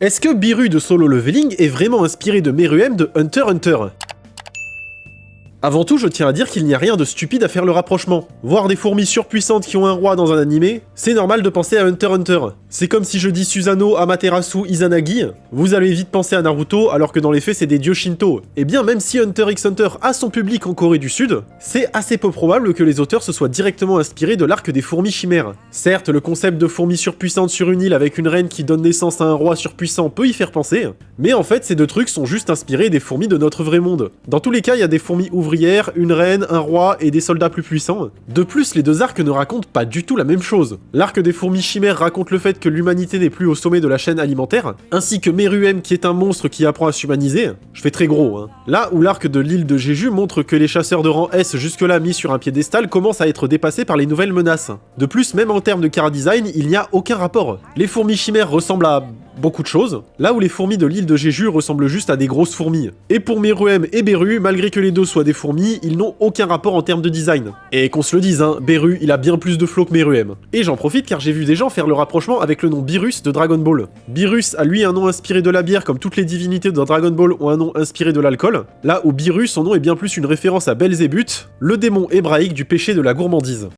Est-ce que Biru de Solo Leveling est vraiment inspiré de Meruem de Hunter x Hunter? Avant tout, je tiens à dire qu'il n'y a rien de stupide à faire le rapprochement. Voir des fourmis surpuissantes qui ont un roi dans un animé, c'est normal de penser à Hunter x Hunter. C'est comme si je dis Susanoo, Amaterasu, Izanagi, vous allez vite penser à Naruto alors que dans les faits c'est des dieux Shinto. Et bien même si Hunter x Hunter a son public en Corée du Sud, c'est assez peu probable que les auteurs se soient directement inspirés de l'arc des fourmis chimères. Certes, le concept de fourmis surpuissantes sur une île avec une reine qui donne naissance à un roi surpuissant peut y faire penser, mais en fait ces deux trucs sont juste inspirés des fourmis de notre vrai monde. Dans tous les cas, il y a des fourmis ouvrières, une reine, un roi et des soldats plus puissants. De plus, les deux arcs ne racontent pas du tout la même chose. L'arc des fourmis chimères raconte le fait que l'humanité n'est plus au sommet de la chaîne alimentaire, ainsi que Meruem qui est un monstre qui apprend à s'humaniser. Je fais très gros, hein. Là où l'arc de l'île de Jeju montre que les chasseurs de rang S jusque-là mis sur un piédestal commencent à être dépassés par les nouvelles menaces. De plus, même en termes de chara-design, il n'y a aucun rapport. Les fourmis chimères ressemblent à beaucoup de choses, là où les fourmis de l'île de Jeju ressemblent juste à des grosses fourmis. Et pour Meruem et Beru, malgré que les deux soient des fourmis, ils n'ont aucun rapport en termes de design. Et qu'on se le dise, hein, Beru, il a bien plus de flow que Meruem. Et j'en profite car j'ai vu des gens faire le rapprochement avec le nom Beerus de Dragon Ball. Beerus a lui un nom inspiré de la bière comme toutes les divinités de Dragon Ball ont un nom inspiré de l'alcool, là où Beerus son nom est bien plus une référence à Belzébuth, le démon hébraïque du péché de la gourmandise.